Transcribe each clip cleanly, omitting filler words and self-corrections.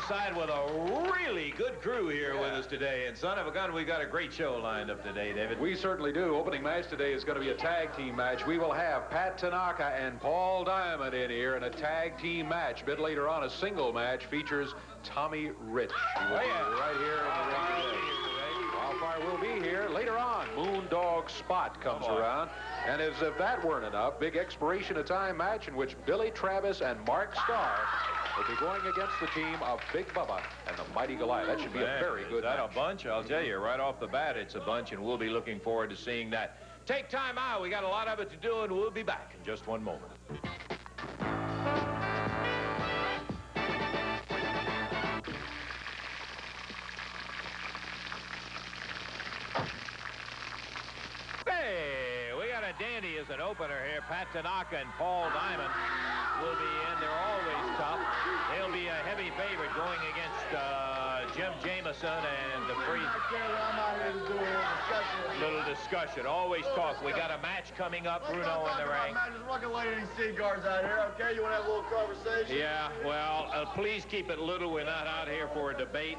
ringside with a really good crew here with us today. And son of a gun, we got a great show lined up today, David. We certainly do. Opening match today is going to be a tag team match. We will have Pat Tanaka and Paul Diamond in here in a tag team match. A bit later on, a single match features Tommy Rich. Right here in the ring. Wildfire will be here later on. Moondog Spot comes around. And as if that weren't enough, big expiration of time match in which Billy Travis and Mark Starr will be going against the team of Big Bubba and the Mighty Goliath. That should be a very good match. Is that a bunch? I'll tell you, right off the bat, it's a bunch, and we'll be looking forward to seeing that. Take time out. We got a lot of it to do, and we'll be back in just one moment. Hey, we got a dandy as an opener here. Pat Tanaka and Paul Diamond will be in. They're always tough. They'll be a heavy favorite going against Jim Jamison and the Freeze. Little discussion. Always talk. We got a match coming up, Bruno, in the ring. There's looking lady seat guards out here, okay? You want to have a little conversation? Yeah, well, please keep it little. We're not out here for a debate.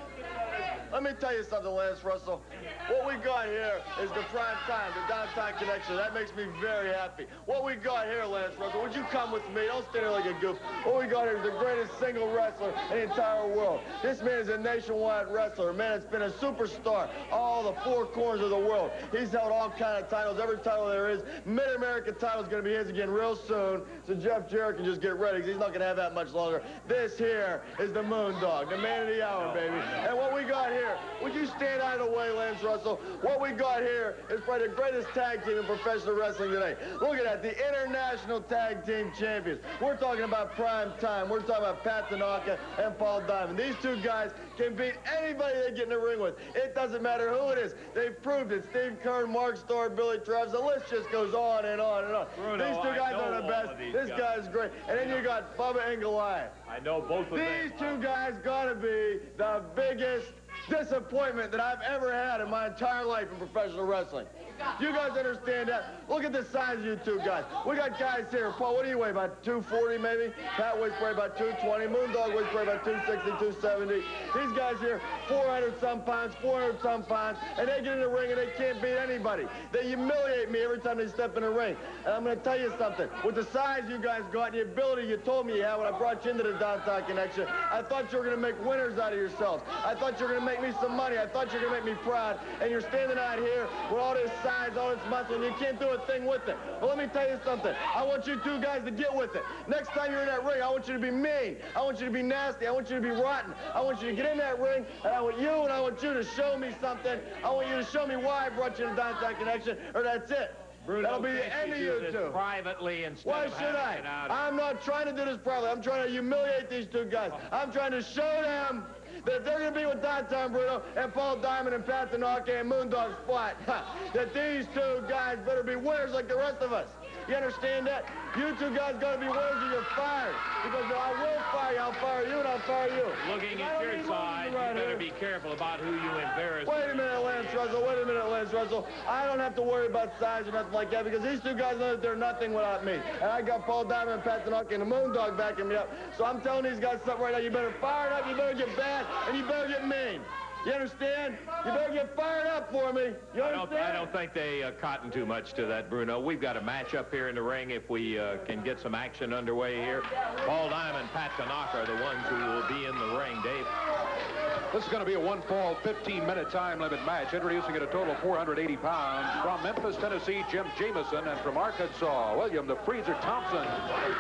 Let me tell you something, Lance Russell. What we got here is the prime time, the downtown connection. That makes me very happy. What we got here, Lance Russell, would you come with me? Don't stand there like a goof. What we got here is the greatest single wrestler in the entire world. This man is a nationwide wrestler. Man, it's been a superstar all the four corners of the world. He's held all kind of titles, every title there is. Mid-American title is going to be his again real soon. So Jeff Jarrett can just get ready because he's not going to have that much longer. This here is the Moondog, the man of the hour, baby. And what we got here, would you stand out of the way, Lance Russell? What we got here is probably the greatest tag team in professional wrestling today. Look at that, the International Tag Team Champions. We're talking about prime time. We're talking about Pat Tanaka and Paul Diamond. These two guys can beat anybody they get in the ring with. It doesn't matter who it is. They've proved it. Steve Kern, Mark Starr, Billy Travis. The list just goes on and on and on. Bruno, these two guys are the best. This guy's great. And then you got Bubba and Goliath. I know both of them. These two guys gotta be the biggest disappointment that I've ever had in my entire life in professional wrestling. You guys understand that? Look at the size of you two guys. We got guys here. Paul, what do you weigh? About 240 maybe? Pat weighs probably about 220. Moondog weighs probably about 260, 270. These guys here, 400-some pounds, 400-some pounds, and they get in the ring and they can't beat anybody. They humiliate me every time they step in the ring. And I'm going to tell you something. With the size you guys got and the ability you told me you had when I brought you into the Downtown Connection, I thought you were going to make winners out of yourselves. I thought you were going to make me some money. I thought you were going to make me proud. And you're standing out here with all this size, all this muscle, and you can't do a thing with it. Well, let me tell you something. I want you two guys to get with it. Next time you're in that ring, I want you to be mean. I want you to be nasty. I want you to be rotten. I want you to get in that ring, and I want you to show me something. I want you to show me why I brought you to Downtown Connection, or that's it. Bruno, that'll be the end of you two. Privately instead Why of should I? I'm not trying to do this privately. I'm trying to humiliate these two guys. I'm trying to show them that if they're going to be with Downtown Bruno and Paul Diamond and Pat Tanaka and Moondog Spot, that these two guys better be winners like the rest of us. You understand that? You two guys got to be winners or you're fired. Because I will fire you, I'll fire you, and I'll fire you. Looking at your side, you better be careful about who you embarrass. Wait a minute, Lance Russell. Wait a minute, Lance Russell. I don't have to worry about size or nothing like that because these two guys know that they're nothing without me. And I got Paul Diamond and Pat Tanaka and the Moondog backing me up. So I'm telling these guys something right now. You better fire it up, you better get bad, and you better get mean. You understand? You better get fired up for me. You understand? I don't think they cotton too much to that, Bruno. We've got a match up here in the ring if we can get some action underway here. Paul Diamond and Pat Tanaka are the ones who will be in the ring, Dave. This is going to be a one-fall, 15-minute time limit match. Introducing at a total of 480 pounds. From Memphis, Tennessee, Jim Jamison. And from Arkansas, William the Freezer Thompson.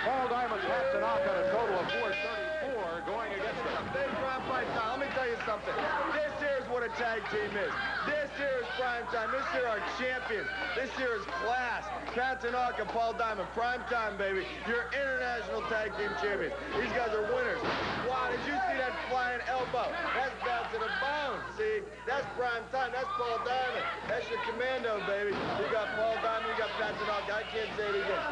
Paul Diamond, Pat Tanaka at a total of 434 going against them. Big prime time. Let me tell you something. This here is what a tag team is. This here is prime time. This here are champions. This here is class. Pat Tanaka, Paul Diamond, prime time, baby. You're international tag team champions. These guys are winners. Wow, did you see that flying elbow? That's bad to the bone. See, that's prime time. That's Paul Diamond. That's your commando, baby. You got Paul Diamond, you got Pat Tanaka. I can't say it again.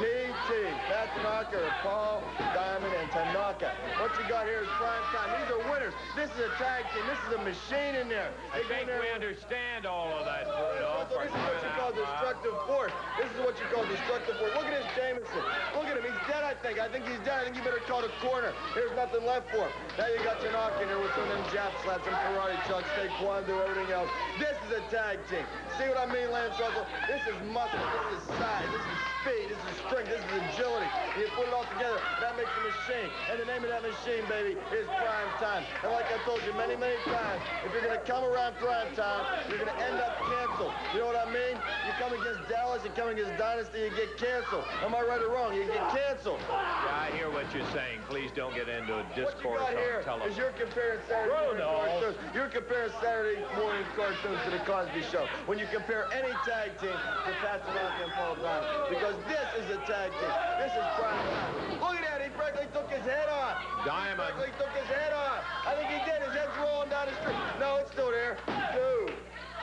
PT, Pat Tanaka, Paul Diamond, and Tanaka. What you got here is prime time. These are winners. This is a tag team. This is a machine in there. I think we understand all of that, Bruno. So this is what you call destructive force. This is what you call destructive force. Look at this Jamison. Look at him. He's dead, I think. I think he's done. I think you better call the corner. There's nothing left for him. Now you got Tanaka in here with some of them jab slaps, some karate chucks, taekwondo, everything else. This is a tag team. See what I mean, Lance Russell? This is muscle. This is size. This is speed. This is strength. This is agility. And you put it all together, that makes a machine. And the name of that machine, baby, is prime time. And like I told you many, many times, if you're going to come around prime time, you're going to end up canceled. You know what I mean? You come against Dallas, you come against Dynasty, you get canceled. Am I right or wrong? You get canceled. Yeah, I hear what you're saying. Please don't get into a discourse on television. Is you're comparing Saturday morning cartoons. You're comparing Saturday morning cartoons to the Cosby Show. When you compare any tag team to Pat Tanaka and Paul Diamond. Because this is a tag team. This is prime time. Look at that. He practically took his head off. Diamond. He practically took his head off. I think he did. His head's rolling down the street. No, it's still there. 2,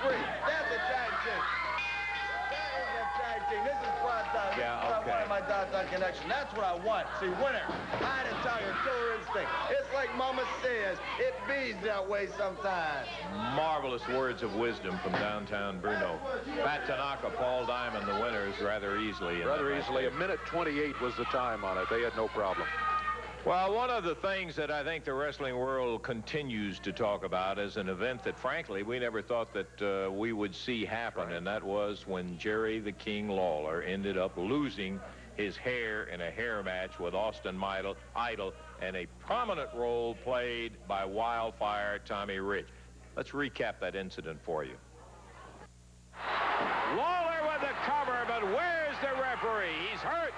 3. That's a tag team. That is a tag team. This is prime time. Yeah, This is okay. what I want in my Downtown connection. That's what I want. See, winner. Eye to tiger, killer instinct. It's like Momma says. It bees that way sometimes. Marvelous words of wisdom from Downtown Bruno. Pat Tanaka, Paul Diamond, the winners rather easily. Rather easily. A minute 28 was the time on it. They had no problem. Well, one of the things that I think the wrestling world continues to talk about is an event that, frankly, we never thought that we would see happen, and that was when Jerry the King Lawler ended up losing his hair in a hair match with Austin Idol, and a prominent role played by Wildfire Tommy Rich. Let's recap that incident for you. Lawler with the cover, but where's the referee? He's hurt.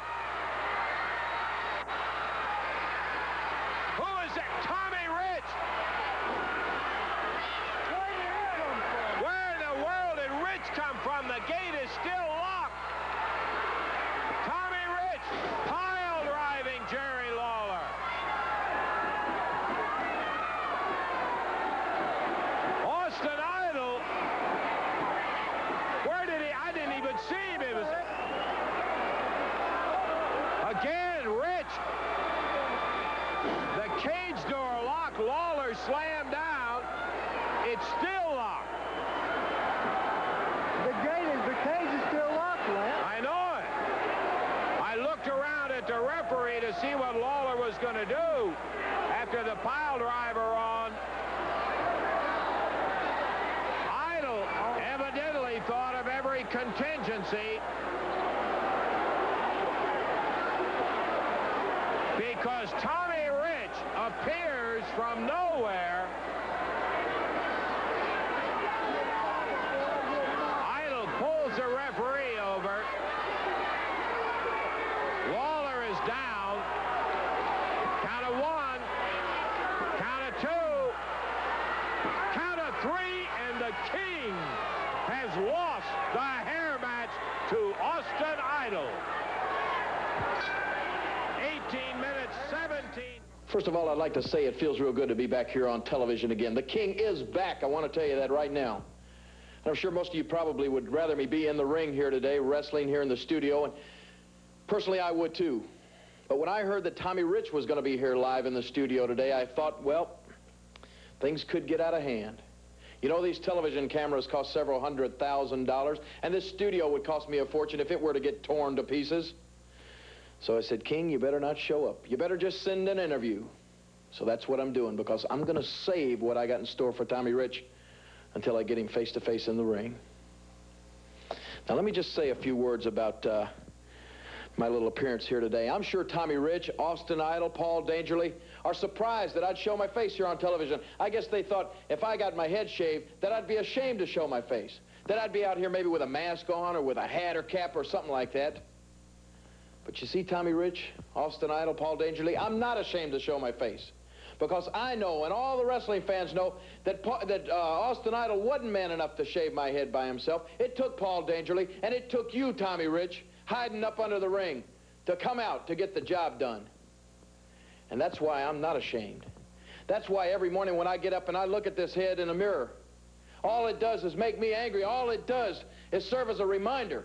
Who is it? Tommy Rich. Where in the world did Rich come from? The gate is still locked. Tommy Rich pile driving Jerry Lawler. Austin Idol. Where did he? I didn't even see him. It was again Rich. The cage door locked. Lawler slammed down. It's still locked. The cage is still locked, Lance. I know it. I looked around at the referee to see what Lawler was going to do after the pile driver on. Idol evidently thought of every contingency because Tommy Rich appears from nowhere. Idol pulls the referee over. Lawler is down. Count of 1. Count of 2. Count of 3, and the King has lost the hair match to Austin Idol. 18 minutes, 17. First of all, I'd like to say it feels real good to be back here on television again. The King is back. I want to tell you that right now. And I'm sure most of you probably would rather me be in the ring here today, wrestling here in the studio, and personally I would too. But when I heard that Tommy Rich was going to be here live in the studio today, I thought, well, things could get out of hand. You know, these television cameras cost several $100,000, and this studio would cost me a fortune if it were to get torn to pieces. So I said, King, you better not show up. You better just send an interview. So that's what I'm doing, because I'm going to save what I got in store for Tommy Rich until I get him face-to-face in the ring. Now, let me just say a few words about my little appearance here today. I'm sure Tommy Rich, Austin Idol, Paul Dangerly are surprised that I'd show my face here on television. I guess they thought if I got my head shaved that I'd be ashamed to show my face, that I'd be out here maybe with a mask on or with a hat or cap or something like that. But you see, Tommy Rich, Austin Idol, Paul Dangerly, I'm not ashamed to show my face. Because I know, and all the wrestling fans know, that Austin Idol wasn't man enough to shave my head by himself. It took Paul Dangerly, and it took you, Tommy Rich, hiding up under the ring, to come out to get the job done. And that's why I'm not ashamed. That's why every morning when I get up and I look at this head in a mirror, all it does is make me angry. All it does is serve as a reminder.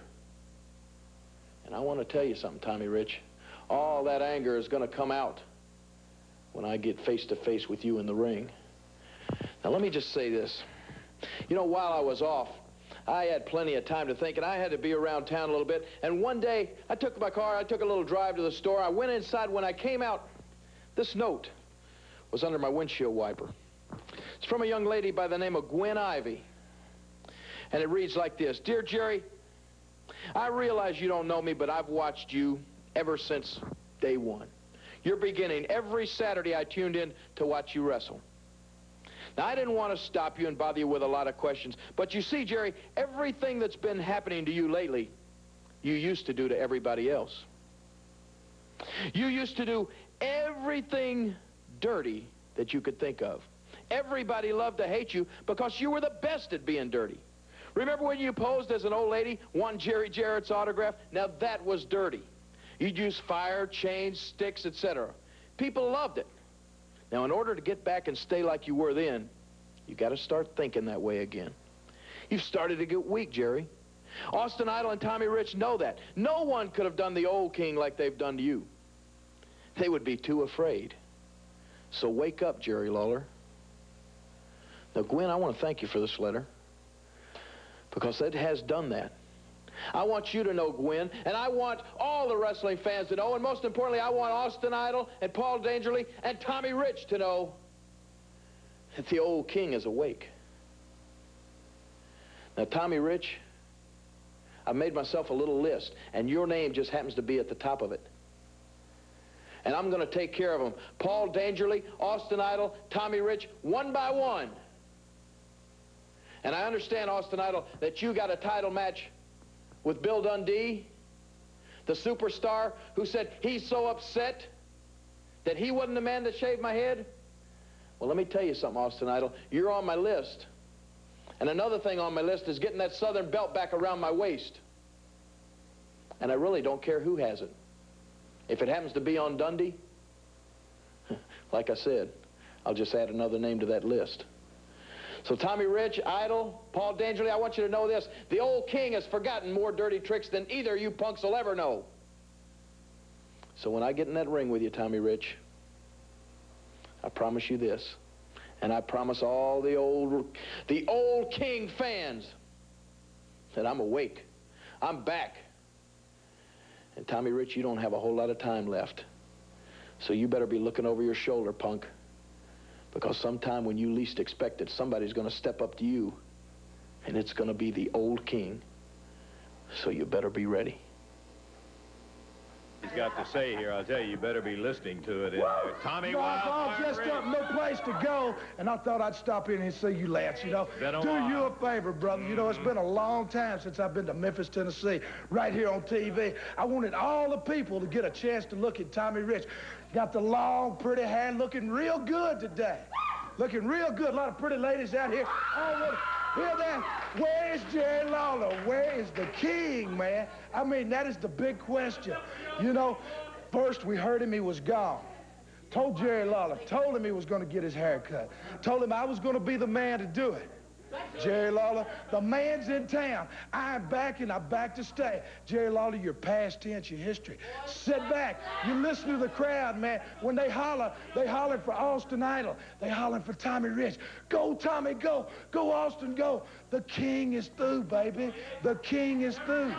And I want to tell you something, Tommy Rich. All that anger is going to come out when I get face-to-face with you in the ring. Now, let me just say this. You know, while I was off, I had plenty of time to think, and I had to be around town a little bit. And one day, I took my car, I took a little drive to the store. I went inside. When I came out, this note was under my windshield wiper. It's from a young lady by the name of Gwen Ivey. And it reads like this. Dear Jerry, I realize you don't know me, but I've watched you ever since day one. You're beginning. Every Saturday I tuned in to watch you wrestle. Now, I didn't want to stop you and bother you with a lot of questions, but you see, Jerry, everything that's been happening to you lately, you used to do to everybody else. You used to do everything dirty that you could think of. Everybody loved to hate you because you were the best at being dirty. Remember when you posed as an old lady, won Jerry Jarrett's autograph? Now, that was dirty. You'd use fire, chains, sticks, etc. People loved it. Now, in order to get back and stay like you were then, you got to start thinking that way again. You've started to get weak, Jerry. Austin Idol and Tommy Rich know that. No one could have done the old king like they've done to you. They would be too afraid. So wake up, Jerry Lawler. Now, Gwen, I want to thank you for this letter, because it has done that. I want you to know, Gwen, and I want all the wrestling fans to know, and most importantly, I want Austin Idol and Paul Dangerly and Tommy Rich to know that the old king is awake. Now, Tommy Rich, I've made myself a little list, and your name just happens to be at the top of it. And I'm going to take care of them. Paul Dangerly, Austin Idol, Tommy Rich, one by one. And I understand, Austin Idol, that you got a title match with Bill Dundee, the superstar who said he's so upset that he wasn't the man that shaved my head. Well, let me tell you something, Austin Idol. You're on my list. And another thing on my list is getting that Southern belt back around my waist. And I really don't care who has it. If it happens to be on Dundee, like I said, I'll just add another name to that list. So Tommy Rich, Idol, Paul Dangerly, I want you to know this. The old king has forgotten more dirty tricks than either of you punks will ever know. So when I get in that ring with you, Tommy Rich, I promise you this, and I promise all the old king fans that I'm awake. I'm back. And Tommy Rich, you don't have a whole lot of time left. So you better be looking over your shoulder, punk. Because sometime when you least expect it, somebody's going to step up to you, and it's going to be the old king. So you better be ready. He's got to say here, I'll tell you, you better be listening to it. Tommy Wildfire, all dressed up, no place to go, and I thought I'd stop in and see you lads, you know. Do you a favor, brother. You know, it's been a long time since I've been to Memphis, Tennessee, right here on TV. I wanted all the people to get a chance to look at Tommy Rich. Got the long, pretty hair, looking real good today. Looking real good. A lot of pretty ladies out here. Oh, hear that? Where is Jerry Lawler? Where is the king, man? I mean, that is the big question. You know, first we heard him, he was gone. Told Jerry Lawler, told him he was going to get his hair cut. Told him I was going to be the man to do it. Jerry Lawler, the man's in town. I'm back, and I'm back to stay. Jerry Lawler, your past tense, your history. Sit back. You listen to the crowd, man. When they holler for Austin Idol. They hollering for Tommy Rich. Go, Tommy, go. Go, Austin, go. The king is through, baby. The king is through.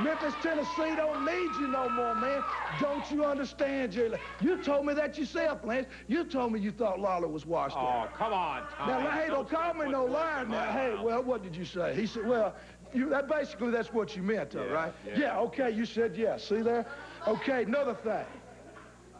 Memphis, Tennessee don't need you no more, man. Don't you understand, Jerry? You told me that yourself, Lance. You told me you thought Lawler was washed up. Oh, come on, Tommy. Now, hey, don't call me no liar now. Hey, well, what did you say? He said, well, basically that's what you meant, though, right? Yeah, okay, you said yeah. See there? Okay, another thing.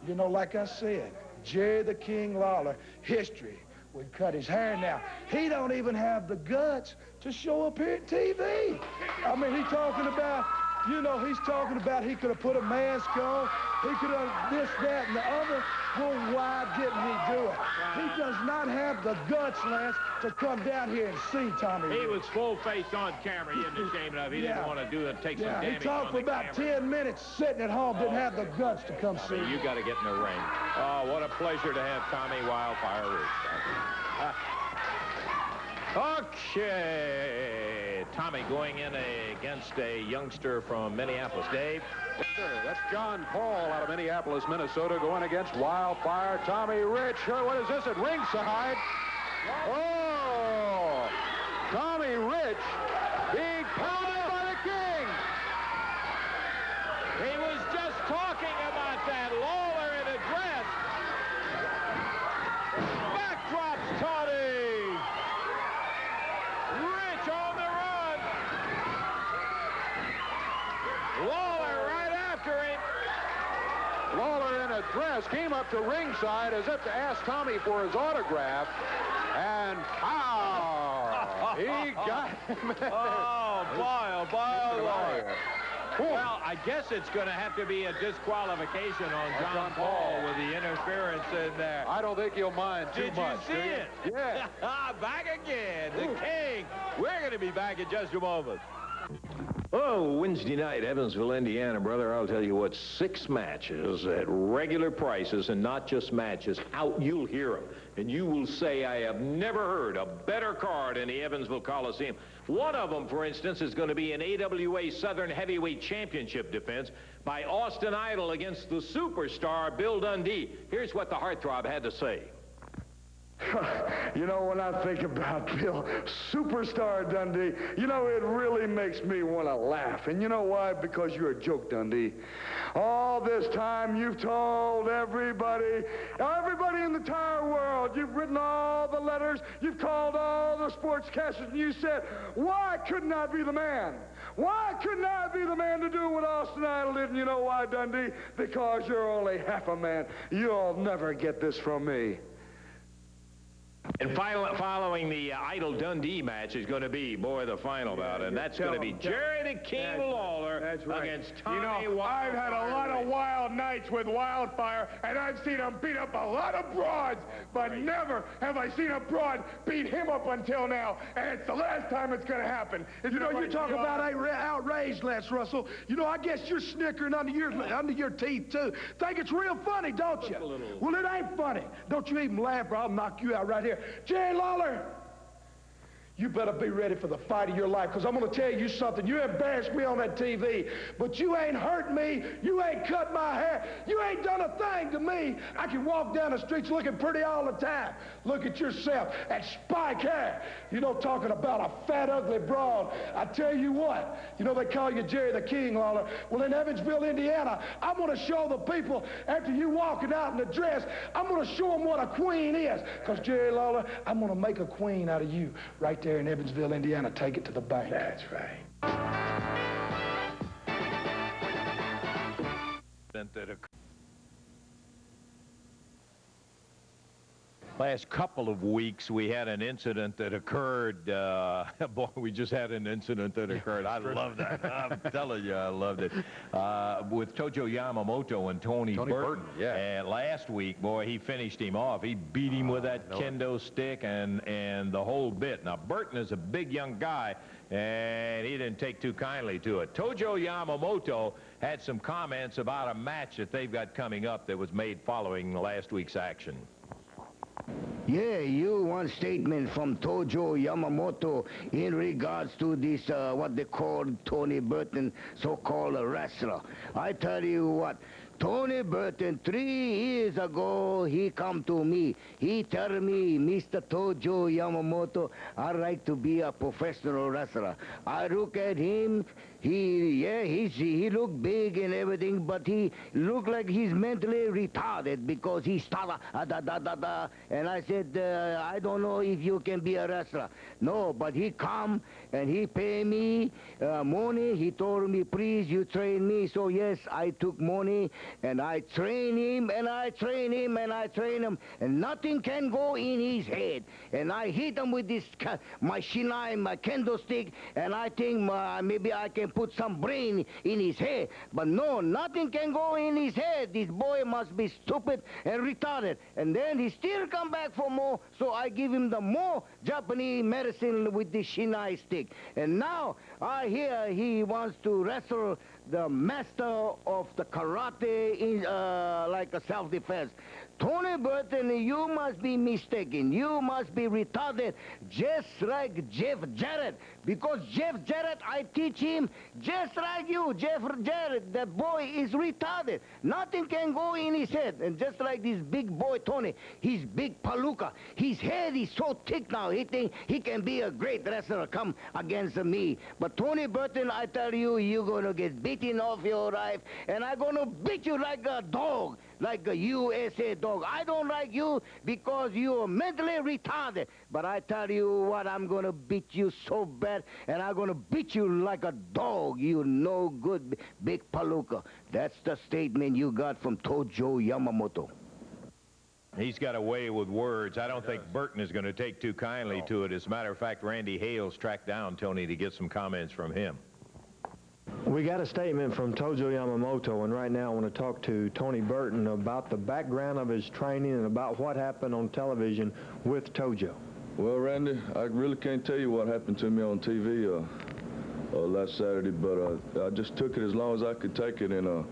You know, like I said, Jerry the King Lawler, history, would cut his hair now. He don't even have the guts to show up here at TV. I mean, he's talking about, you know, he's talking about he could have put a mask on. He could have this, that, and the other. Well, why didn't he do it? He does not have the guts, Lance, to come down here and see Tommy. He was full-faced on camera. He isn't ashamed of it. He didn't want to do it, take some damage. He talked for about 10 minutes sitting at home, didn't have the guts to come see. You got to get in the ring. Oh, what a pleasure to have Tommy Wildfire Rich. Okay. Tommy going in against a youngster from Minneapolis. Dave? Yes, sir. That's John Paul out of Minneapolis, Minnesota, going against Wildfire Tommy Rich. What is this at ringside? Oh! Tommy Rich, he Pounded by the King. He was just talking about that. Lawler in a dress. Backdrops Toddy. Rich on the run. Lawler right after him. Lawler in a dress came up to ringside as if to ask Tommy for his autograph. And pow! He got him. Oh, boy, Lawler. Well, I guess it's going to have to be a disqualification on John Paul with the interference in there. I don't think he'll mind too much. Did you see it? Yeah. Back again, the King. We're going to be back in just a moment. Oh, Wednesday night, Evansville, Indiana, brother, I'll tell you what, 6 matches at regular prices, and not just matches, out, you'll hear them. And you will say, I have never heard a better card in the Evansville Coliseum. One of them, for instance, is going to be an AWA Southern Heavyweight Championship defense by Austin Idol against the superstar Bill Dundee. Here's what the heartthrob had to say. You know, when I think about Bill, Superstar Dundee, you know, it really makes me want to laugh. And you know why? Because you're a joke, Dundee. All this time you've told everybody in the entire world, you've written all the letters, you've called all the sportscasters, and you said, why couldn't I be the man? Why couldn't I be the man to do what Austin Idol did? And you know why, Dundee? Because you're only half a man. You'll never get this from me. And following the Idol Dundee match is going to be, boy, the final bout, and that's going to be Jerry the King Lawler against Tommy Wildfire. I've had a lot of wild nights with Wildfire, and I've seen him beat up a lot of broads, but never have I seen a broad beat him up until now, and it's the last time it's going to happen. You know, you talk about outrage, Lance Russell. You know, I guess you're snickering under your teeth, too. Think it's real funny, don't you? Well, it ain't funny. Don't you even laugh, or I'll knock you out right here. Jerry Lawler, you better be ready for the fight of your life, because I'm going to tell you something. You embarrassed me on that TV, but you ain't hurt me. You ain't cut my hair. You ain't done a thing to me. I can walk down the streets looking pretty all the time. Look at yourself, that spike hair. You know, talking about a fat, ugly broad. I tell you what, you know, they call you Jerry the King, Lawler. Well, in Evansville, Indiana, I'm going to show the people, after you walking out in the dress, I'm going to show them what a queen is. Because, Jerry Lawler, I'm going to make a queen out of you right there in Evansville, Indiana. Take it to the bank. That's right. Last couple of weeks, we had an incident that occurred. Boy, we just had an incident that occurred. I love that. I'm telling you, I loved it. With Tojo Yamamoto and Tony Burton. Yeah. And last week, boy, he finished him off. He beat him with that kendo stick and the whole bit. Now, Burton is a big young guy, and he didn't take too kindly to it. Tojo Yamamoto had some comments about a match that they've got coming up that was made following last week's action. Yeah, you one statement from Tojo Yamamoto in regards to this, what they call Tony Burton, so-called wrestler. I tell you what, Tony Burton, 3 years ago, he come to me. He tell me, Mr. Tojo Yamamoto, I'd like to be a professional wrestler. I look at him. He look big and everything, but he look like he's mentally retarded because he started da-da-da-da. And I said, I don't know if you can be a wrestler. No, but he come and he pay me money. He told me, please, you train me. So yes, I took money and I train him and I train him and I train him. And nothing can go in his head. And I hit him with this, my shinai, my kendo stick, and I think maybe I can put some brain in his head. But no, nothing can go in his head. This boy must be stupid and retarded. And then he still come back for more, so I give him the more Japanese medicine with the shinai stick. And now I hear he wants to wrestle the master of the karate in like a self-defense. Tony Burton, you must be mistaken. You must be retarded, just like Jeff Jarrett. Because Jeff Jarrett, I teach him just like you, Jeff Jarrett. That boy is retarded. Nothing can go in his head. And just like this big boy Tony, he's big palooka. His head is so thick now. He think he can be a great wrestler. Come against me. But Tony Burton, I tell you, you're gonna get beaten off your life, and I'm gonna beat you like a dog. Like a USA dog. I don't like you because you're mentally retarded. But I tell you what, I'm going to beat you so bad, and I'm going to beat you like a dog. You no good big palooka. That's the statement you got from Tojo Yamamoto. He's got a way with words. I don't think Burton is going to take too kindly to it. As a matter of fact, Randy Hales tracked down Tony to get some comments from him. We got a statement from Tojo Yamamoto, and right now I want to talk to Tony Burton about the background of his training and about what happened on television with Tojo. Well, Randy, I really can't tell you what happened to me on TV last Saturday, but I just took it as long as I could take it, and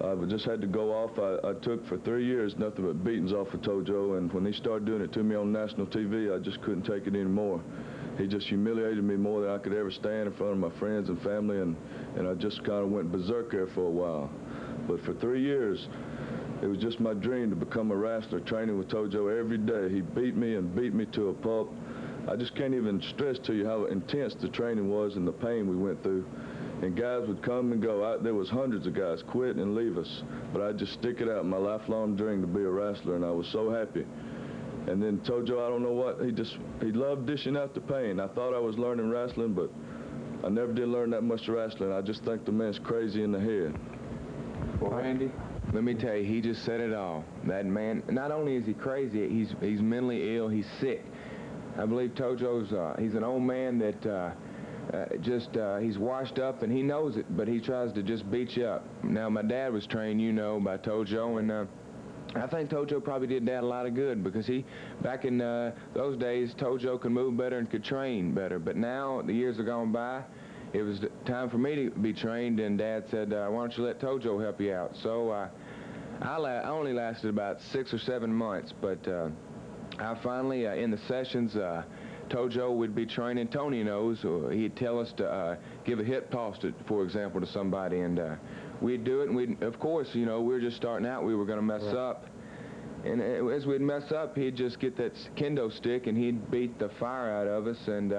I just had to go off. I took for 3 years nothing but beatings off of Tojo, and when he started doing it to me on national TV, I just couldn't take it anymore. He just humiliated me more than I could ever stand in front of my friends and family, and I just kind of went berserk there for a while. But for 3 years, it was just my dream to become a wrestler, training with Tojo every day. He beat me and beat me to a pulp. I just can't even stress to you how intense the training was and the pain we went through. And guys would come and go. There was hundreds of guys quit and leave us, but I'd just stick it out, my lifelong dream to be a wrestler, and I was so happy. And then Tojo, I don't know what, he loved dishing out the pain. I thought I was learning wrestling, but I never did learn that much wrestling. I just think the man's crazy in the head. Well, Randy, let me tell you, he just said it all. That man, not only is he crazy, he's mentally ill, he's sick. I believe Tojo's, he's an old man that he's washed up and he knows it, but he tries to just beat you up. Now, my dad was trained, you know, by Tojo, and I think Tojo probably did Dad a lot of good, because back in those days, Tojo could move better and could train better. But now, the years have gone by, it was time for me to be trained, and Dad said, why don't you let Tojo help you out? So I only lasted about 6 or 7 months, but I finally, in the sessions, Tojo would be training. Tony knows, he'd tell us to give a hip toss, for example, to somebody, and we'd do it, and of course, you know, we were just starting out, we were going to mess up. And as we'd mess up, he'd just get that kendo stick and he'd beat the fire out of us, and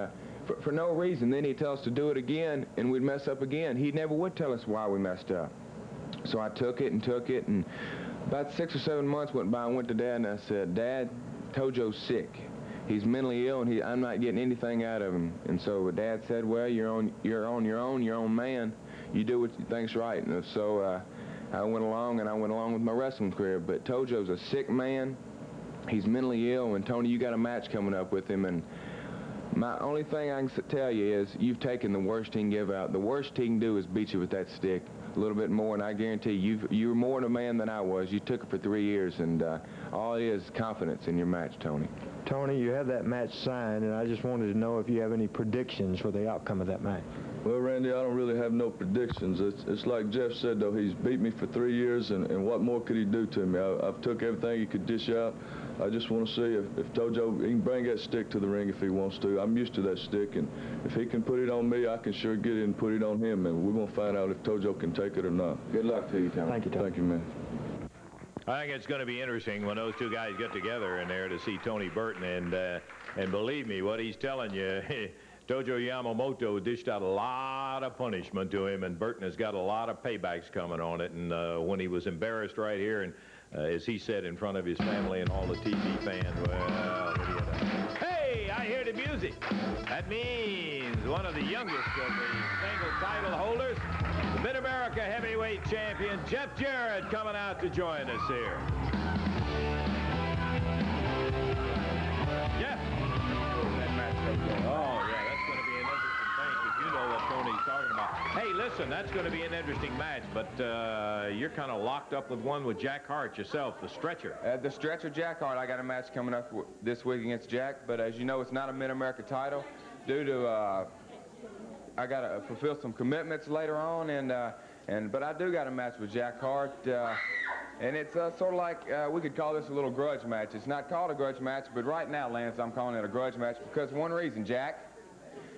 for no reason. Then he'd tell us to do it again, and we'd mess up again. He never would tell us why we messed up. So I took it, and about 6 or 7 months went by. I went to Dad and I said, Dad, Tojo's sick. He's mentally ill, and I'm not getting anything out of him. And so Dad said, well, you're on your own man. You do what you think's right. And so I went along with my wrestling career. But Tojo's a sick man. He's mentally ill, and Tony, you got a match coming up with him. And my only thing I can tell you is you've taken the worst he can give out. The worst he can do is beat you with that stick a little bit more, and I guarantee you're more of a man than I was. You took it for 3 years, and all it is confidence in your match, Tony. Tony, you have that match signed, and I just wanted to know if you have any predictions for the outcome of that match. Well, Randy, I don't really have no predictions. It's like Jeff said, though. He's beat me for 3 years, and what more could he do to me? I've took everything he could dish out. I just want to see if Tojo, he can bring that stick to the ring if he wants to. I'm used to that stick, and if he can put it on me, I can sure get it and put it on him, and we're going to find out if Tojo can take it or not. Good luck to you, Tony. Thank you, Tony. Thank you, man. I think it's going to be interesting when those two guys get together in there to see Tony Burton, and believe me, what he's telling you, Tojo Yamamoto dished out a lot of punishment to him, and Burton has got a lot of paybacks coming on it. And when he was embarrassed right here, and as he said, in front of his family and all the TV fans, well, hey, I hear the music. That means one of the youngest of the single title holders, the Mid-America Heavyweight Champion, Jeff Jarrett, coming out to join us here. Jeff. Oh, yeah, that's going to be an interesting thing, because you know what Tony's talking about. Hey, listen, that's going to be an interesting match, but you're kind of locked up with one with Jack Hart yourself, the Stretcher. The Stretcher, Jack Hart. I got a match coming up this week against Jack, but as you know, it's not a Mid-America title due to I got to fulfill some commitments later on, and But I do got a match with Jack Hart, and it's sort of like we could call this a little grudge match. It's not called a grudge match, but right now, Lance, I'm calling it a grudge match because one reason, Jack.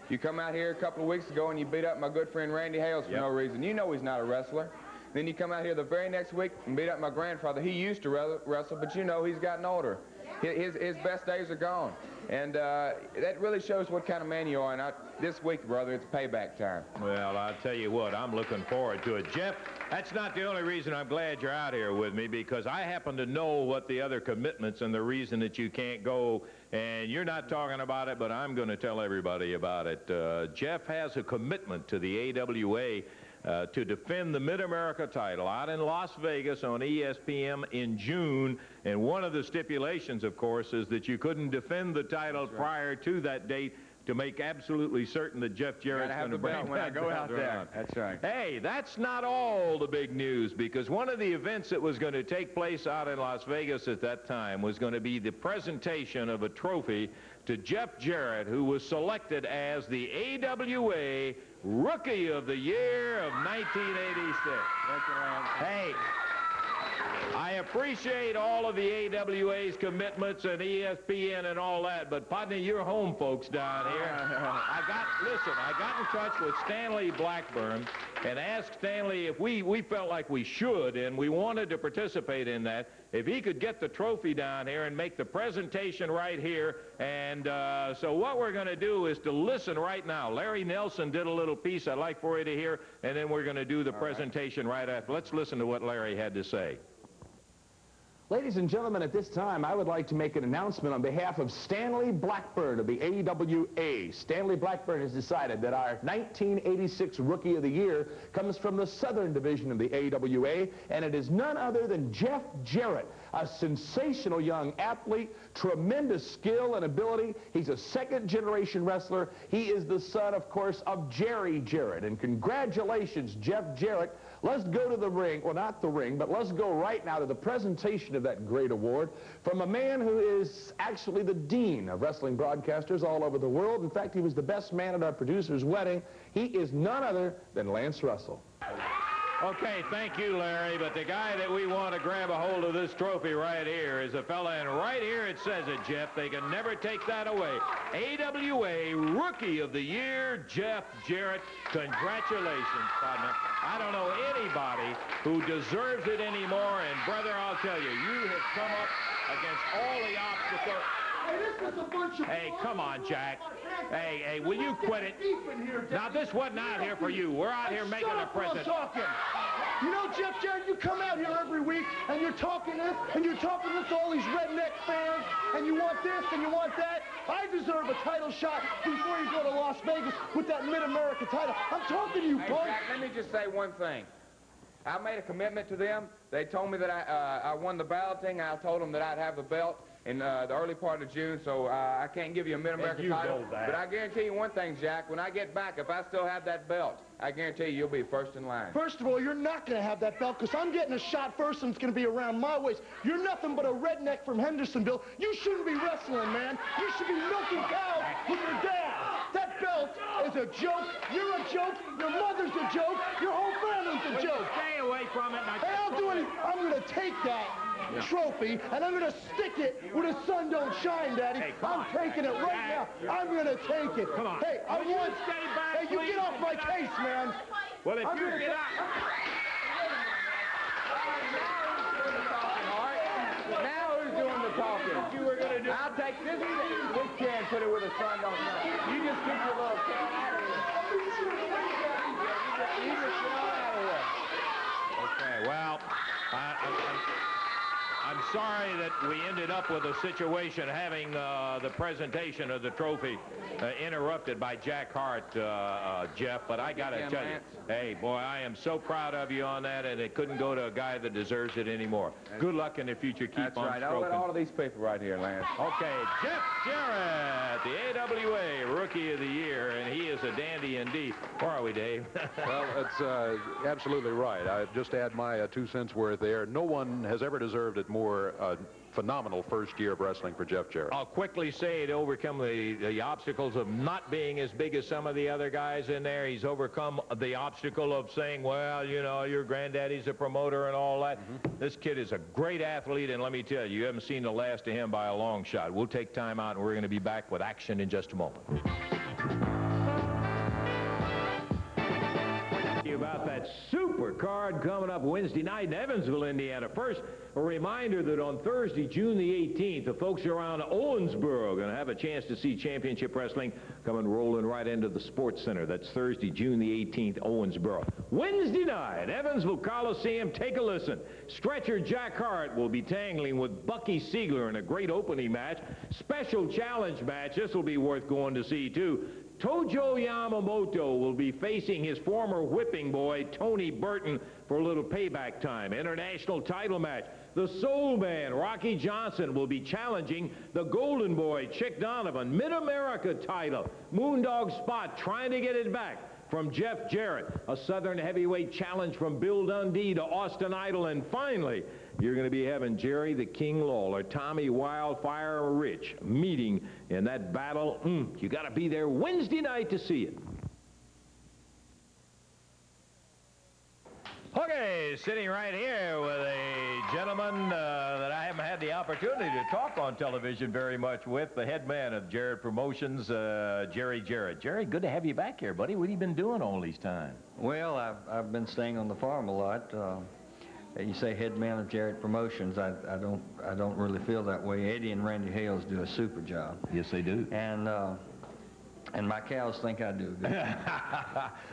You come out here a couple of weeks ago and you beat up my good friend Randy Hales for no reason. You know he's not a wrestler. Then you come out here the very next week and beat up my grandfather. He used to wrestle, but you know he's gotten older. His best days are gone. And that really shows what kind of man you are. And this week, brother, it's payback time. Well, I'll tell you what, I'm looking forward to it. Jeff, that's not the only reason I'm glad you're out here with me, because I happen to know what the other commitments and the reason that you can't go, and you're not talking about it, but I'm going to tell everybody about it. Jeff has a commitment to the AWA to defend the Mid-America title out in Las Vegas on ESPN in June. And one of the stipulations, of course, is that you couldn't defend the title prior to that date to make absolutely certain that Jeff Jarrett's going to bring when I go out there. That's right. Hey, that's not all the big news, because one of the events that was going to take place out in Las Vegas at that time was going to be the presentation of a trophy to Jeff Jarrett, who was selected as the AWA Rookie of the Year of 1986. Hey, I appreciate all of the AWA's commitments and ESPN and all that, but partner, you're home folks down here. I got in touch with Stanley Blackburn and asked Stanley if we felt like we should, and we wanted to participate in that, if he could get the trophy down here and make the presentation right here. And so what we're going to do is to listen right now. Larry Nelson did a little piece I'd like for you to hear, and then we're going to do the presentation right after. Let's listen to what Larry had to say. Ladies and gentlemen, at this time, I would like to make an announcement on behalf of Stanley Blackburn of the AWA. Stanley Blackburn has decided that our 1986 Rookie of the Year comes from the Southern Division of the AWA, and it is none other than Jeff Jarrett, a sensational young athlete, tremendous skill and ability. He's a second-generation wrestler. He is the son, of course, of Jerry Jarrett. And congratulations, Jeff Jarrett. Let's go to the ring, well, not the ring, but let's go right now to the presentation of that great award from a man who is actually the dean of wrestling broadcasters all over the world. In fact, he was the best man at our producer's wedding. He is none other than Lance Russell. Okay, thank you, Larry, but the guy that we want to grab a hold of this trophy right here is a fella, and right here it says it, Jeff. They can never take that away. AWA Rookie of the Year, Jeff Jarrett. Congratulations, partner. I don't know anybody who deserves it anymore, and brother, I'll tell you, you have come up against all the obstacles. Hey, this is a bunch of... Hey, come on, Jack. Hey, will you quit it? Now, this wasn't out here for you. We're out here making a present. You know, Jeff Jarrett, you come out here every week, and you're talking this, and you're talking this to all these redneck fans, and you want this, and you want that. I deserve a title shot before you go to Las Vegas with that Mid-America title. I'm talking to you, Hey, punk. Jack, let me just say one thing. I made a commitment to them. They told me that I won the balloting. I told them that I'd have the belt in the early part of June, so I can't give you a Mid-America title. But I guarantee you one thing, Jack. When I get back, if I still have that belt, I guarantee you you'll be first in line. First of all, you're not going to have that belt because I'm getting a shot first and it's going to be around my waist. You're nothing but a redneck from Hendersonville. You shouldn't be wrestling, man. You should be milking cows with your dad. That belt is a joke. You're a joke. Your mother's a joke. Your whole family's a joke. Stay away from it. Hey, I'll do it. I'm going to take that trophy and I'm going to stick it where the sun don't shine, Daddy. Hey, I'm taking it right now. I'm going to take it. Come on. Hey, I want... Stay back, Hey, you please. get off my case, man. Well, if you get out... Now who's doing the talking? You were going to do... I'll take this chair and put it where the sun don't shine. You just get your little cat out of here. You just get on out of here. Okay, well, I'm sorry that we ended up with a situation having the presentation of the trophy interrupted by Jack Hart, Jeff, but I got to tell you, hey, boy, I am so proud of you on that, and it couldn't go to a guy that deserves it anymore. Good luck in the future. Keep That's on right. stroking. I'll let all of these people right here, Lance. Okay, Jeff Jarrett, the AWA Rookie of the Year, and he is a dandy indeed. Where are we, Dave? Well, it's absolutely right. I just add my 2 cents worth there. No one has ever deserved it more more phenomenal first year of wrestling for Jeff Jarrett. I'll quickly say to overcome the obstacles of not being as big as some of the other guys in there. He's overcome the obstacle of saying, well, you know, your granddaddy's a promoter and all that. This kid is a great athlete, and let me tell you, you haven't seen the last of him by a long shot. We'll take time out, and we're going to be back with action in just a moment. About that super card coming up Wednesday night in Evansville, Indiana. First, a reminder that on Thursday, June the 18th, the folks around Owensboro are going to have a chance to see championship wrestling coming rolling right into the Sports Center. That's Thursday, June the 18th, Owensboro. Wednesday night, Evansville Coliseum, take a listen. Stretcher Jack Hart will be tangling with Bucky Siegler in a great opening match. Special challenge match. This will be worth going to see, too. Tojo Yamamoto will be facing his former whipping boy, Tony Burton, for a little payback time. International title match. The Soul Man, Rocky Johnson, will be challenging the Golden Boy, Chick Donovan. Mid-America title. Moondog Spot trying to get it back from Jeff Jarrett. A Southern Heavyweight challenge from Bill Dundee to Austin Idol. And finally, you're going to be having Jerry the King Lawler, Tommy Wildfire Rich meeting in that battle. You got to be there Wednesday night to see it. Okay, sitting right here with a gentleman that I haven't had the opportunity to talk on television very much with, the head man of Jarrett Promotions, Jerry Jarrett. Jerry, good to have you back here, buddy. What have you been doing all these time? Well, I've been staying on the farm a lot. You say head man of Jarrett Promotions. I don't really feel that way. Eddie and Randy Hales do a super job. Yes, they do. And my cows think I do good.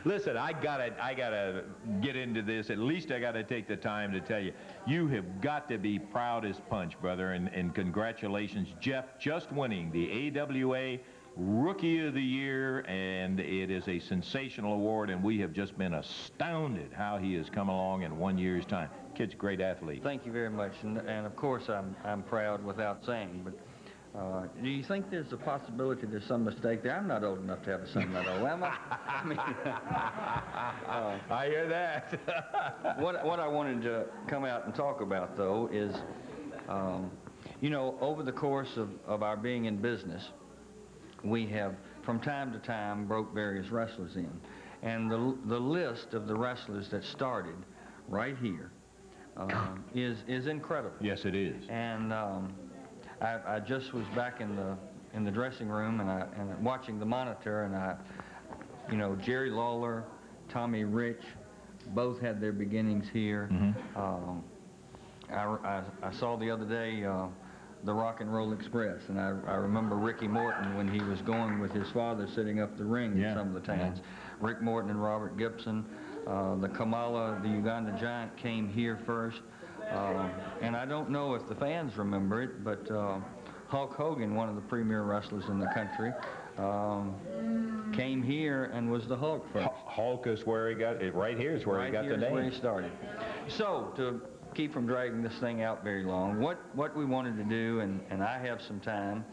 Listen, I gotta get into this. At least I gotta take the time to tell you, you have got to be proud as punch, brother, and congratulations, Jeff, just winning the AWA Rookie of the Year, and it is a sensational award, and we have just been astounded how he has come along in 1 year's time. Kid's a great athlete. Thank you very much, and of course I'm proud without saying, but do you think there's a possibility there's some mistake there? I'm not old enough to have a son that old, am I? I mean, I hear that. What I wanted to come out and talk about, though, is, you know, over the course of our being in business, we have, from time to time, broke various wrestlers in. And the list of the wrestlers that started right here is incredible. Yes, it is. And I just was back in the dressing room and watching the monitor, and you know, Jerry Lawler, Tommy Rich, both had their beginnings here. I saw the other day the Rock and Roll Express, and I remember Ricky Morton when he was going with his father sitting up the ring in some of the towns. Rick Morton and Robert Gibson. The Kamala, the Uganda Giant, came here first. And I don't know if the fans remember it, but Hulk Hogan, one of the premier wrestlers in the country, came here and was the Hulk first. Hulk is where he got it. Right here is where he got the name. Right here is where he started. So, to keep from dragging this thing out very long, what we wanted to do, and I have some time,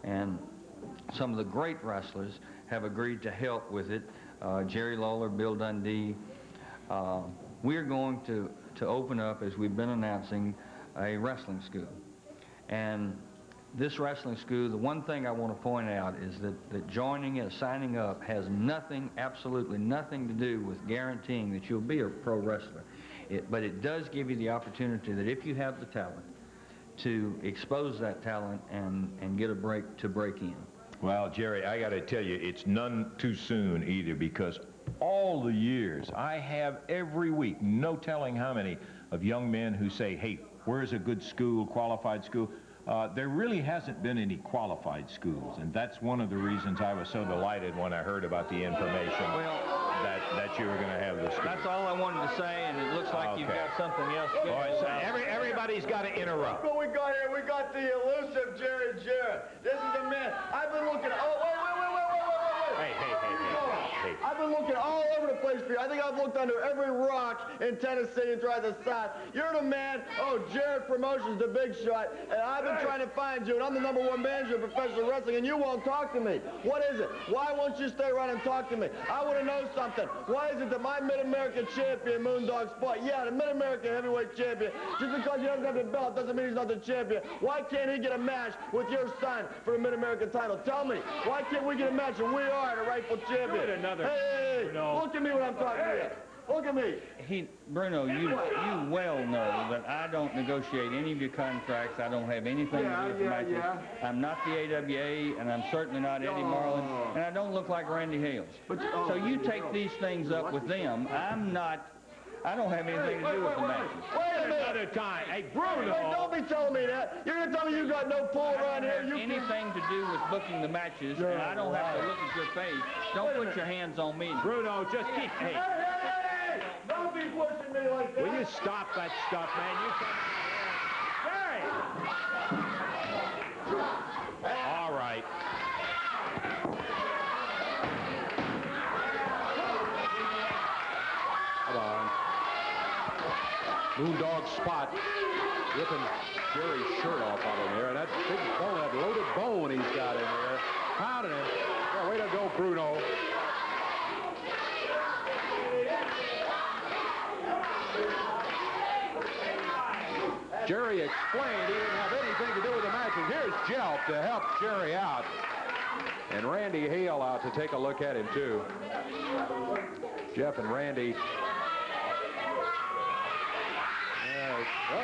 and some of the great wrestlers have agreed to help with it. Jerry Lawler, Bill Dundee. We're going to open up, as we've been announcing, a wrestling school. And this wrestling school, the one thing I want to point out is that joining it, signing up, has nothing, absolutely nothing to do with guaranteeing that you'll be a pro wrestler. But it does give you the opportunity that if you have the talent, to expose that talent and get a break in. Well, Jerry, I got to tell you, it's none too soon either, because all the years I have every week, no telling how many, of young men who say, hey, where's a good school, qualified school? There really hasn't been any qualified schools, and that's one of the reasons I was so delighted when I heard about the information that you were going to have this school. That's all I wanted to say, and it looks like you've got something else. Boy, so everybody's got to interrupt. What we got here, we got the elusive Jerry Jarrett. This is the man. I've been looking. Oh, wait. Hey. I've been looking all over the place for you. I think I've looked under every rock in Tennessee and tried to decide. You're the man. Oh, Jarrett Promotions, the big shot. And I've been trying to find you, and I'm the #1 manager of professional wrestling, and you won't talk to me. What is it? Why won't you stay around and talk to me? I want to know something. Why is it that my Mid-America champion, Moondog Spot, yeah, the Mid-America heavyweight champion, just because he doesn't have the belt doesn't mean he's not the champion. Why can't he get a match with your son for the Mid-America title? Tell me. Why can't we get a match and we are the rightful champion? Hey, look at me when I'm talking to you. Look at me. Bruno, you well know that I don't negotiate any of your contracts. I don't have anything to do with the matches. I'm not the AWA, and I'm certainly not Eddie Marlin, and I don't look like Randy Hales. So you take these things up with them. I don't have anything to do with the matches. Wait a minute. Another time. Hey, Bruno. Hey, don't be telling me that. You're going to tell me you got no pull around here. You anything to do with booking the matches, and I don't have to look at your face. Don't put your hands on me. Bruno, just keep... Hey. Don't be pushing me like that. Will you stop that stuff, man? Hey! All right. Come on. Moondog Spot ripping Jerry's shirt off out of there. And that big bone, that loaded bone he's got in there. Pounding it. Yeah, way to go, Bruno. Jerry explained he didn't have anything to do with the match. And here's Jeff to help Jerry out. And Randy Hale out to take a look at him, too. Jeff and Randy.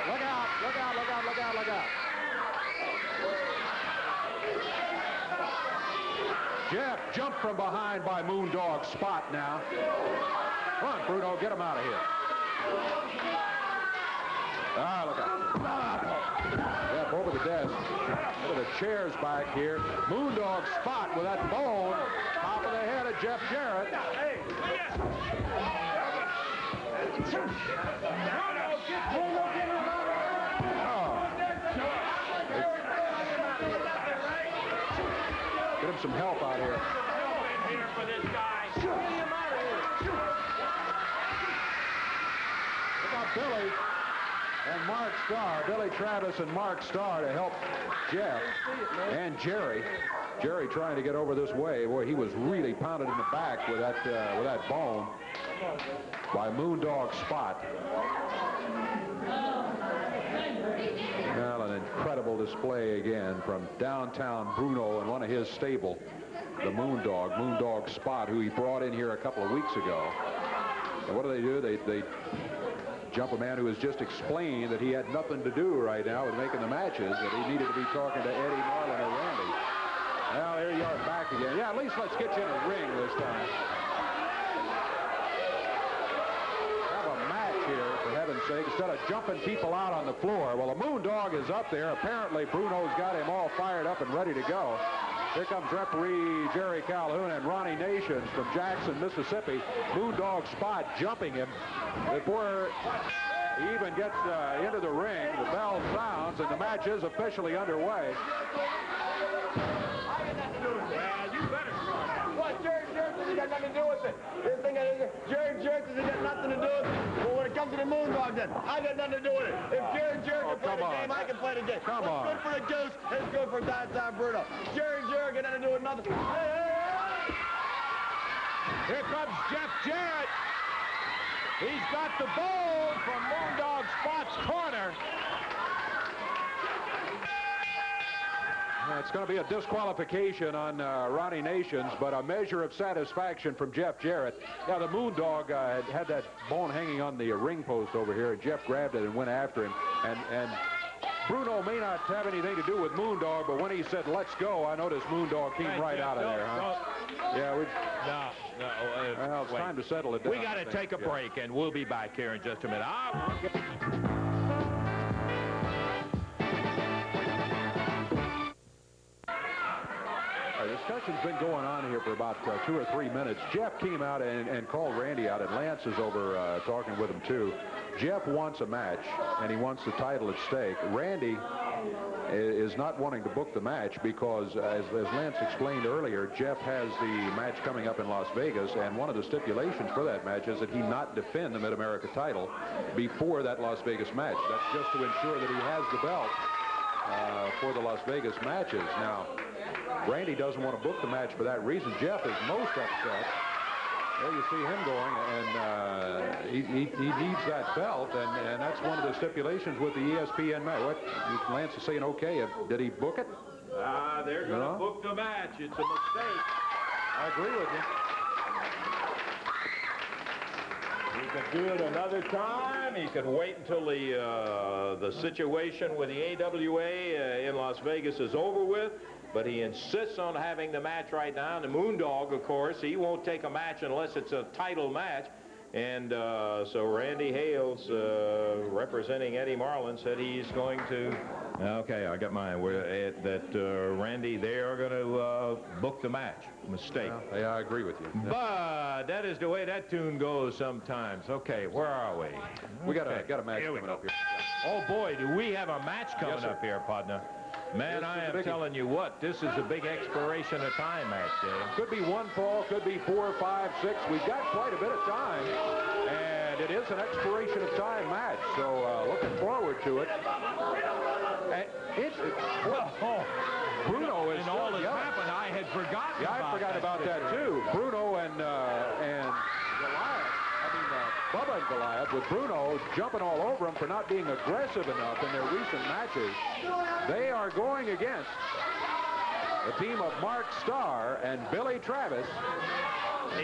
Look out, look out, look out, look out, look out. Jeff jumped from behind by Moondog Spot now. Come on, Bruno, get him out of here. Ah, look out. Jeff over the desk. Look at the chairs back here. Moondog Spot with that bone. Top of the head of Jeff Jarrett. Get him some help out here. Look out, Billy and Mark Starr. Billy Travis and Mark Starr to help Jeff and Jerry. Jerry trying to get over this way. Boy, he was really pounded in the back with that bone by Moondog Spot. Well, an incredible display again from Downtown Bruno and one of his stable, the Moondog Spot, who he brought in here a couple of weeks ago. And what do? They jump a man who has just explained that he had nothing to do right now with making the matches, that he needed to be talking to Eddie Marlin or Randy. Well, here you are back again. Yeah, at least let's get you in a ring this time. For heaven's sake, instead of jumping people out on the floor. Well, the Moondog is up there. Apparently, Bruno's got him all fired up and ready to go. Here comes referee Jerry Calhoun and Ronnie Nations from Jackson, Mississippi. Moondog Spot jumping him before he even gets into the ring. The bell sounds, and the match is officially underway. Well, you better start out. What, Jerry Jarrett says he got nothing to do with it. Jerry Jarrett says he got nothing to do with it. Well, when it comes to the Moondog, then I got nothing to do with it. If Jerry Jarrett can play the game, I can play the game. Come on. What's good for the goose is good for Downtown Bruno. Jerry Jarrett got nothing to do with nothing. Hey! Here comes Jeff Jarrett. He's got the ball from Moondog Spot's corner. It's going to be a disqualification on Ronnie Nations, but a measure of satisfaction from Jeff Jarrett. Yeah, the Moondog had that bone hanging on the ring post over here, and Jeff grabbed it and went after him. And Bruno may not have anything to do with Moondog, but when he said, let's go, I noticed Moondog came right out of there, huh? Yeah, well, it's time to settle it down. We got to take a break, and we'll be back here in just a minute. Our discussion's been going on here for about 2 or 3 minutes. Jeff came out and called Randy out, and Lance is over talking with him, too. Jeff wants a match, and he wants the title at stake. Randy is not wanting to book the match because, as Lance explained earlier, Jeff has the match coming up in Las Vegas, and one of the stipulations for that match is that he not defend the Mid-America title before that Las Vegas match. That's just to ensure that he has the belt for the Las Vegas matches. Now, Randy doesn't want to book the match for that reason. Jeff is most upset. There you see him going, and he needs that belt, and that's one of the stipulations with the ESPN match. What, Lance is saying, okay, did he book it? They're going to book the match. It's a mistake. I agree with you. He could do it another time. He could wait until the situation with the AWA in Las Vegas is over with. But he insists on having the match right now. And the Moondog, of course, he won't take a match unless it's a title match. And so Randy Hales, representing Eddie Marlin, said he's going to... Okay, I got mine. Randy, they are going to book the match. Mistake. Yeah, I agree with you. But that is the way that tune goes sometimes. Okay, where are we? We got a match coming up here. Oh, boy, do we have a match coming up here, partner. Man, I am telling you what, this is a big expiration of time match, Dave. Could be one fall, could be 4, 5, 6. We've got quite a bit of time, and it is an expiration of time match, so looking forward to it. Bruno is... And all that's happened, I had forgotten I forgot about that, too. Bruno and Goliath. Bubba and Goliath, with Bruno jumping all over him for not being aggressive enough in their recent matches. They are going against the team of Mark Starr and Billy Travis.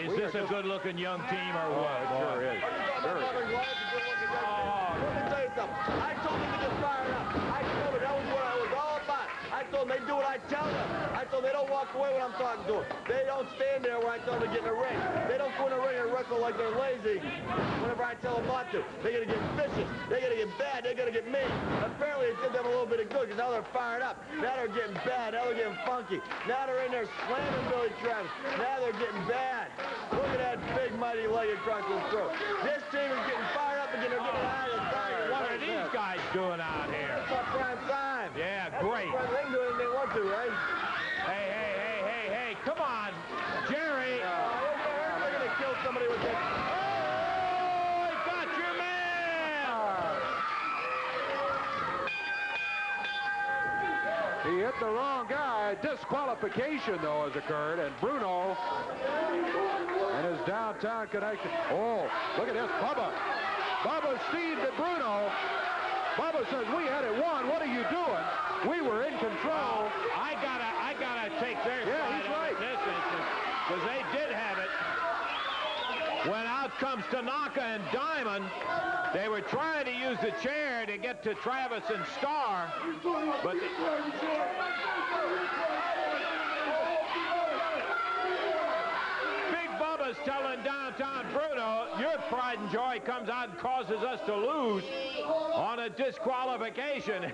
Is this a good-looking young team or what? It sure is. Let me tell you something. I told them to get fired up. I told them that was what it was all about. I told them they do what I tell them. I told them they don't walk away when I'm talking to them. They don't stand there when I tell them to get in the ring. They don't go in the ring and wrestle like they're lazy whenever I tell them not to. They're going to get vicious. They're going to get bad. They're going to get mean. Apparently, it did them a little bit of good because now they're fired up. Now they're getting bad. Now they're getting funky. Now they're in there slamming Billy Travis. Now they're getting bad. Look at that big, mighty leg across his throat. This team is getting fired up again. They're getting out of the fire. What are these guys doing out here? It's our prime time. Yeah, great. They can do anything they want to, right? Hey, come on. Jerry. They're going to kill somebody with that. Oh, he got your man. He hit the wrong guy. Disqualification, though, has occurred, and Bruno and his downtown connection. Oh, look at this. Bubba Steve to Bruno. Bubba says, we had it won. What are you doing? We were in control. I gotta take their side he's right. in this instance, because they did have it. When out comes Tanaka and Diamond, they were trying to use the chair to get to Travis and Starr, but Big Bubba's telling Downtown Bruno, your pride and joy comes out and causes us to lose on a disqualification.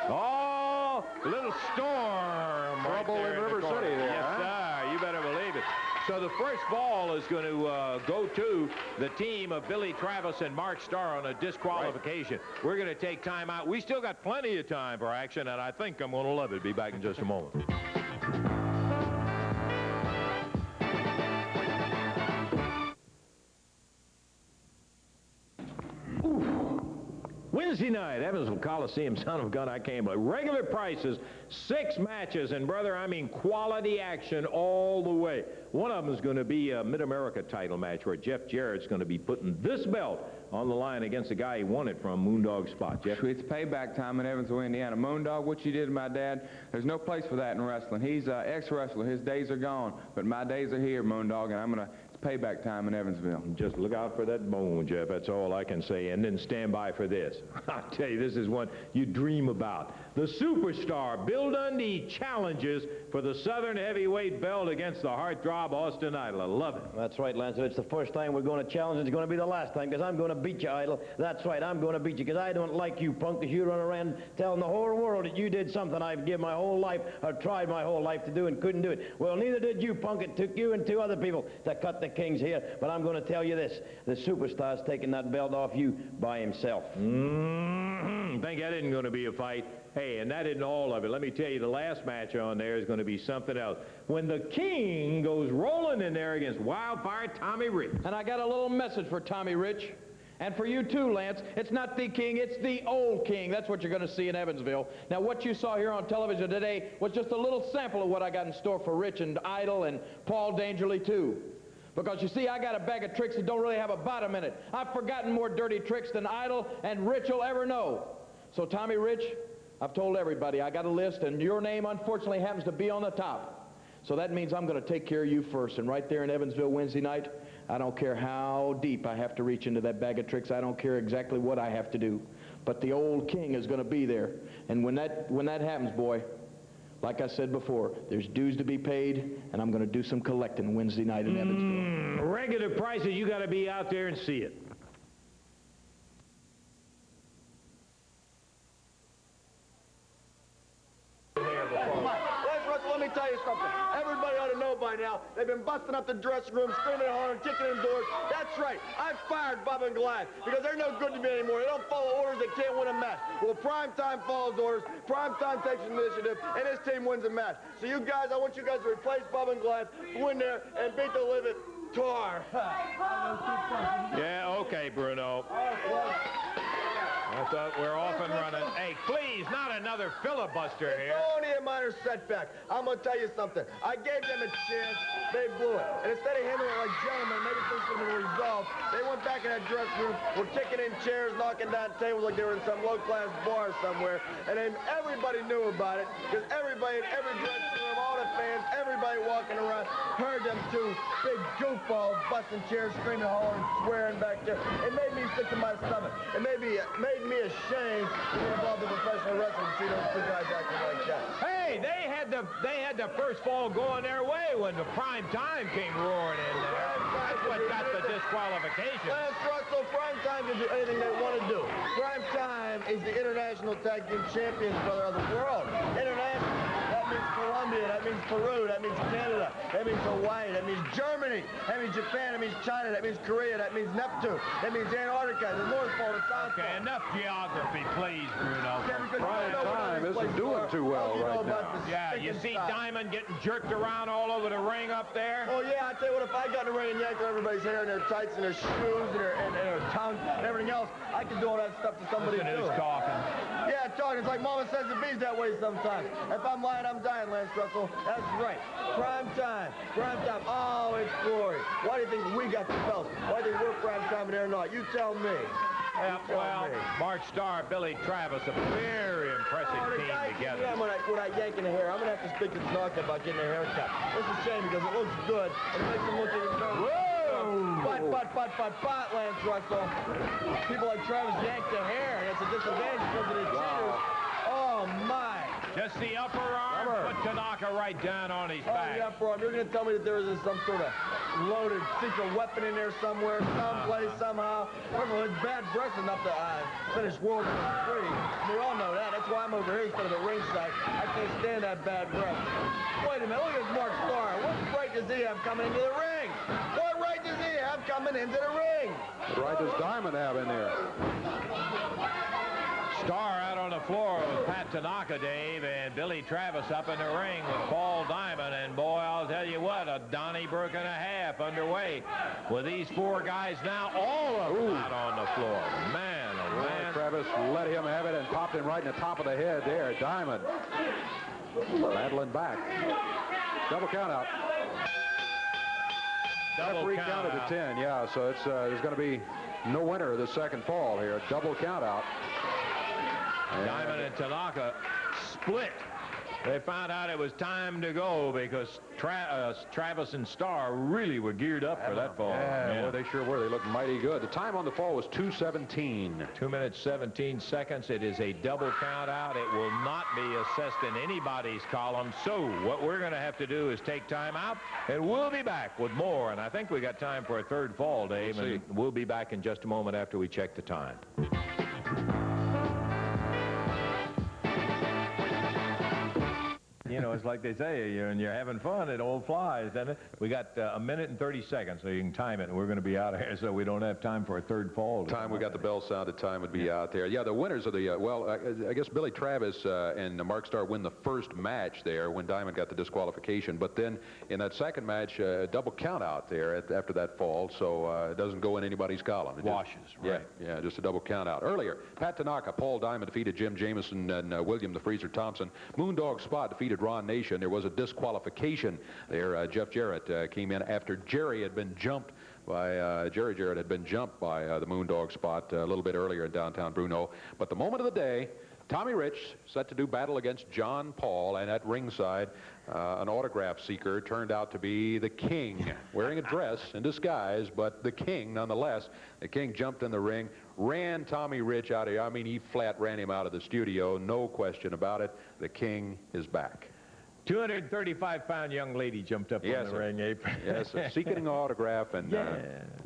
Oh, little storm. Trouble right there in River City there, Yes, sir. You better believe it. So the first ball is going to go to the team of Billy Travis and Mark Starr on a disqualification. Right. We're going to take time out. We still got plenty of time for action, and I think I'm going to love it. Be back in just a moment. Wednesday night, Evansville Coliseum, son of a gun, I can't believe. Regular prices, 6 matches, and brother, I mean quality action all the way. One of them is going to be a Mid-America title match where Jeff Jarrett's going to be putting this belt on the line against the guy he won it from, Moondog Spot. Jeff? It's payback time in Evansville, Indiana. Moondog, what you did to my dad, there's no place for that in wrestling. He's an ex-wrestler. His days are gone, but my days are here, Moondog, and I'm going to... payback time in Evansville. Just look out for that bone, Jeff. That's all I can say. And then stand by for this. I'll tell you, this is one you dream about. The superstar, Bill Dundee, challenges for the Southern Heavyweight belt against the heartthrob Austin Idol. I love it. That's right, Lance. If it's the first time we're going to challenge, it's going to be the last time, because I'm going to beat you, Idol. That's right, I'm going to beat you, because I don't like you, punk, because you run around telling the whole world that you did something I've given my whole life, or tried my whole life to do and couldn't do it. Well, neither did you, punk. It took you and 2 other people to cut the kings here, but I'm going to tell you this. The superstar's taking that belt off you by himself. think that isn't going to be a fight. Hey, and that isn't all of it. Let me tell you, the last match on there is going to be something else. When the King goes rolling in there against Wildfire Tommy Rich. And I got a little message for Tommy Rich. And for you too, Lance. It's not the King, it's the old King. That's what you're going to see in Evansville. Now, what you saw here on television today was just a little sample of what I got in store for Rich and Idol and Paul Dangerly, too. Because, you see, I got a bag of tricks that don't really have a bottom in it. I've forgotten more dirty tricks than Idol and Rich will ever know. So, Tommy Rich, I've told everybody I got a list, and your name, unfortunately, happens to be on the top. So that means I'm going to take care of you first. And right there in Evansville Wednesday night, I don't care how deep I have to reach into that bag of tricks. I don't care exactly what I have to do. But the old King is going to be there. And when that happens, boy, like I said before, there's dues to be paid, and I'm going to do some collecting Wednesday night in Evansville. Regular prices, you got to be out there and see it. Let me tell you something. Everybody ought to know by now, they've been busting up the dressing room, screaming and hollering, kicking in doors. That's right. I fired Bubba and Goliath because they're no good to me anymore. They don't follow orders. They can't win a match. Well, Primetime follows orders. Primetime takes initiative, and this team wins a match. So you guys, I want you guys to replace Bubba and Goliath, go in there, and beat the living tar. Yeah, okay, Bruno. I thought we're off and running. Hey, please, not another filibuster here. It's only a minor setback. I'm going to tell you something. I gave them a chance. They blew it. And instead of handling it like gentlemen, maybe things could have been resolved. They went back in that dressing room, were kicking in chairs, knocking down tables like they were in some low-class bar somewhere. And then everybody knew about it because everybody in every dressing room, all the fans, everybody walking around, heard them two big goofballs busting chairs, screaming, hollering, swearing back there. It made me sick to my stomach. It made me ashamed to be involved in professional wrestling to see those two guys acting like that. Hey, they had the first fall going their way when the prime time came roaring in there. That's what got the disqualification. Lance Russell, Prime Time can do anything they want to do. Prime Time is the international tag team champions, brother, of the world. International. That means Colombia, that means Peru, that means Canada, that means Hawaii, that means Germany, that means Japan, that means China, that means Korea, that means Neptune, that means Antarctica, the North Pole, the South Pole. Okay, enough geography, please, Bruno. Prime Time isn't doing too well right now. Yeah, you see Diamond getting jerked around all over the ring up there? Oh, yeah, I tell you what, if I got in the ring and yanked everybody's hair and their tights and their shoes and their tongue and everything else, I could do all that stuff to somebody too. Who's talking? Yeah, talking. It's like Momma says it bees that way sometimes. If I'm lying, I'm dying, Lance Russell. That's right. Prime Time. Prime Time. Oh, it's glory. Why do you think we got the belts? Why do you think we're Prime Time and they're not? You tell me. Yeah, well, Mark Starr, Billy Travis, a very impressive team together. Yeah, when I yank in the hair, I'm going to have to speak to Tanaka about getting their hair cut. It's a shame because it looks good and it makes them look even better. Whoa! But, Lance Russell. People like Travis yank their hair, and it's a disadvantage because of the cheaters. Oh, my. Just the upper arm, put Tanaka right down on his back. The upper arm. You're going to tell me that there is some sort of loaded secret weapon in there somewhere, someplace, somehow. First of all, it's bad breath enough to finish World War III. We all know that. That's why I'm over here instead of the ringside. I can't stand that bad breath. Wait a minute. Look at this Mark Starr. What right does he have coming into the ring? What right does he have coming into the ring? What right does Diamond have in there? Starr out on the floor with Pat Tanaka, Dave, and Billy Travis up in the ring with Paul Diamond. And boy, I'll tell you what, a Donnybrook and a half underway with these four guys now, all of them out on the floor. Man, oh man. Travis let him have it and popped him right in the top of the head there. Diamond rattling back. Double count out. Double count counted out. to 10, yeah, so it's there's going to be no winner of the second fall here. Double count out. Diamond and Tanaka split. They found out it was time to go because Travis and Starr really were geared up for that fall. Yeah, well, they sure were. They looked mighty good. The time on the fall was 2:17. 2 minutes, 17 seconds. It is a double count out. It will not be assessed in anybody's column. So what we're going to have to do is take time out, and we'll be back with more. And I think we got time for a third fall, Dave, and we'll be back in just a moment after we check the time. you know, it's like they say, you're having fun, it all flies, doesn't it? We got a minute and 30 seconds, so you can time it, and we're going to be out of here, so we don't have time for a third fall. Time we got the bell sounded, time would be out there. Yeah, the winners of the, well, I guess Billy Travis and Mark Starr win the first match there when Diamond got the disqualification, but then in that second match, double count out there after that fall, so it doesn't go in anybody's column. It washes, right. Yeah, just a double count out. Earlier, Pat Tanaka, Paul Diamond defeated Jim Jamison and William the Freezer Thompson. Moondog Spot defeated Ron Nation. There was a disqualification there. Jeff Jarrett came in after Jerry had been jumped by, Jerry Jarrett had been jumped by the Moondog Spot a little bit earlier in Downtown Bruno. But the moment of the day, Tommy Rich set to do battle against John Paul, and at ringside, an autograph seeker turned out to be the King, wearing a dress in disguise, but the King nonetheless. The King jumped in the ring, ran Tommy Rich out of here. I mean, he flat ran him out of the studio, no question about it. The King is back. 235-pound young lady jumped up on the ring apron. Yes, sir. Seeking an autograph and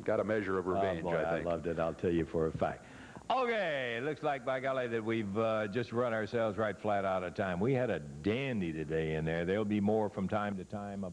got a measure of revenge, boy, I think. I loved it, I'll tell you for a fact. Okay, it looks like, by golly, that we've just run ourselves right flat out of time. We had a dandy today in there. There'll be more from time to time.